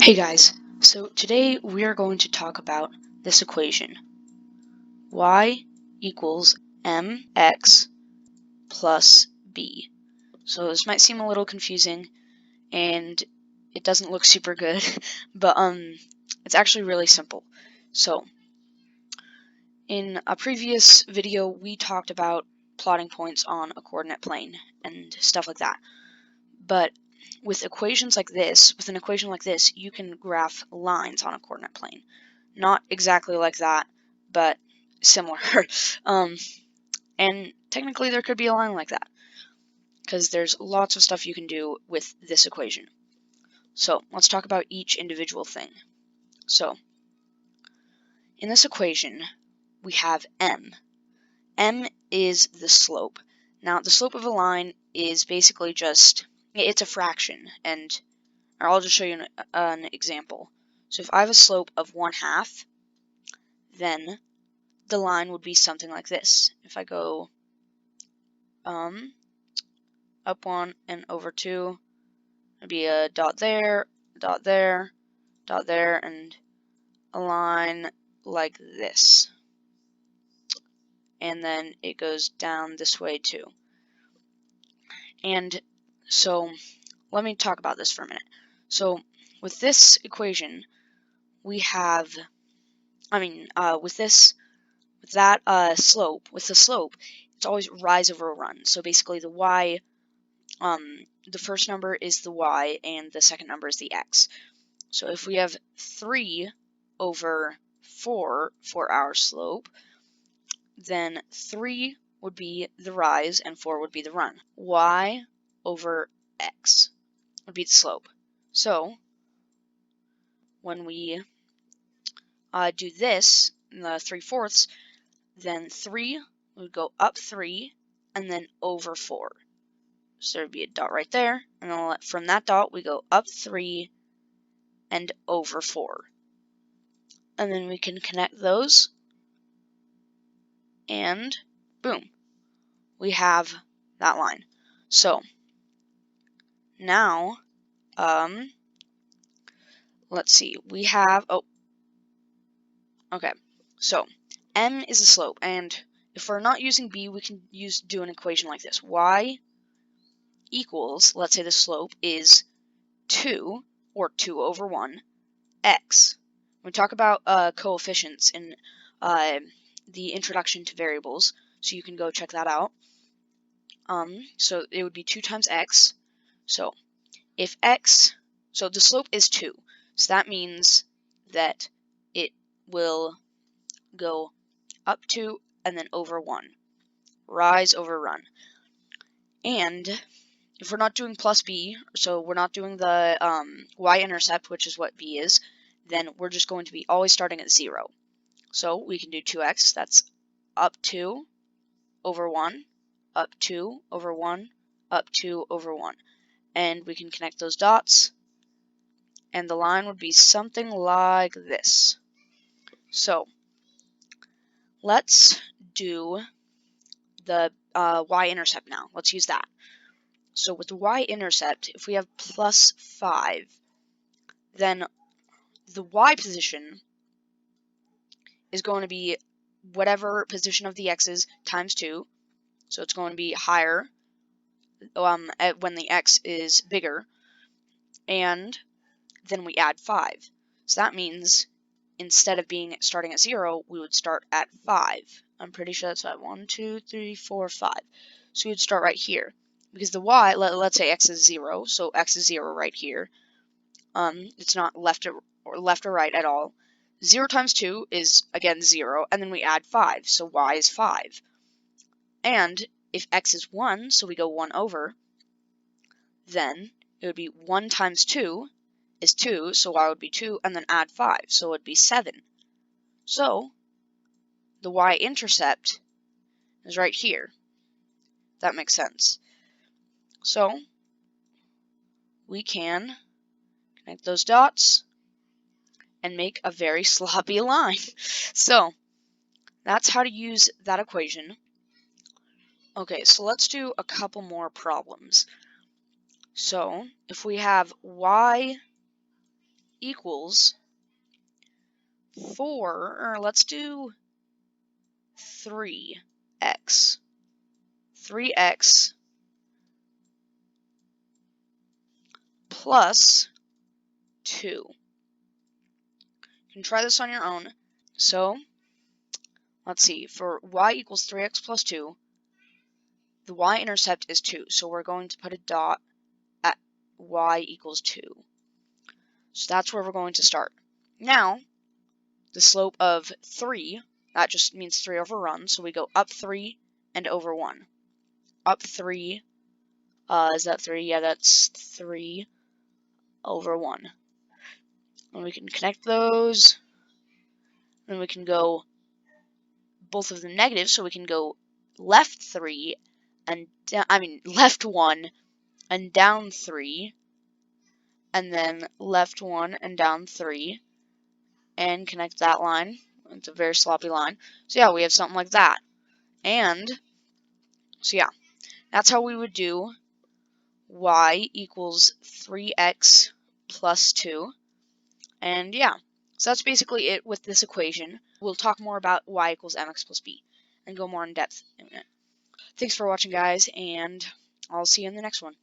Hey guys, so today we are going to talk about this equation, y equals mx plus b. So this might seem a little confusing and it doesn't look super good, but it's actually really simple. So in a previous video we talked about plotting points on a coordinate plane and stuff like that. But with equations like this, with an equation like this, you can graph lines on a coordinate plane. Not exactly like that, but similar. And technically there could be a line like that, because there's lots of stuff you can do with this equation. So let's talk about each individual thing. So in this equation, we have m. M is the slope. Now the slope of a line is basically just, it's a fraction, and I'll just show you an example. So if I have a slope of 1/2, then the line would be something like this. If I go up 1 and over 2, it'd be a dot there, dot there, dot there, and a line like this. And then it goes down this way too. And so let me talk about this for a minute. So with this equation, we have, with the slope, it's always rise over run. So basically the y, the first number is the y and the second number is the x. So if we have 3 over 4 for our slope, then 3 would be the rise and 4 would be the run. Y over x would be the slope. So when we do this, the 3/4, then 3 would go up 3 and then over 4. So there'd be a dot right there, and then from that dot we go up 3 and over 4. And then we can connect those, and boom, we have that line. So now, let's see, we have, okay, so m is the slope, and if we're not using b, we can do an equation like this. Y equals, let's say the slope is 2, or 2 over 1, x. When we talk about coefficients in the introduction to variables, so you can go check that out. So it would be 2 times x. So if x, so the slope is 2, so that means that it will go up 2 and then over 1. Rise over run. And if we're not doing plus b, so we're not doing the y-intercept, which is what b is, then we're just going to be always starting at 0. So we can do 2x, that's up 2 over 1, up 2 over 1, up 2 over 1. And we can connect those dots, and the line would be something like this. So let's do the y-intercept now. Let's use that. So with the y-intercept, if we have plus 5, then the y position is going to be whatever position of the x's times 2. So it's going to be higher when the x is bigger. And then we add 5. So that means instead of starting at 0, we would start at 5. I'm pretty sure that's at 1, 2, 3, 4, 5. So we would start right here. Because the y, let's say x is 0, so x is 0 right here. It's not left or right at all. 0 times 2 is, again, 0, and then we add 5, so y is 5. And if x is 1, so we go 1 over, then it would be 1 times 2 is 2, so y would be 2, and then add 5, so it would be 7. So the y-intercept is right here. That makes sense. So we can connect those dots and make a very sloppy line. So that's how to use that equation. Okay, so let's do a couple more problems. So if we have y equals 4, or let's do 3x. 3x plus 2. You can try this on your own. So, let's see. For y equals 3x plus 2, the y-intercept is 2. So we're going to put a dot at y equals 2. So that's where we're going to start. Now, the slope of 3, that just means 3 over run. So we go up 3 and over 1. Up 3, is that 3? Yeah, that's 3 over 1. And we can connect those. Then we can go both of them negative, so we can go left 3 and left 1 and down 3, and then left 1 and down 3, and connect that line. It's a very sloppy line. So yeah, we have something like that. And so yeah, that's how we would do y equals 3x plus 2. And yeah, so that's basically it with this equation. We'll talk more about y equals mx plus b and go more in depth in it. Thanks for watching, guys, and I'll see you in the next one.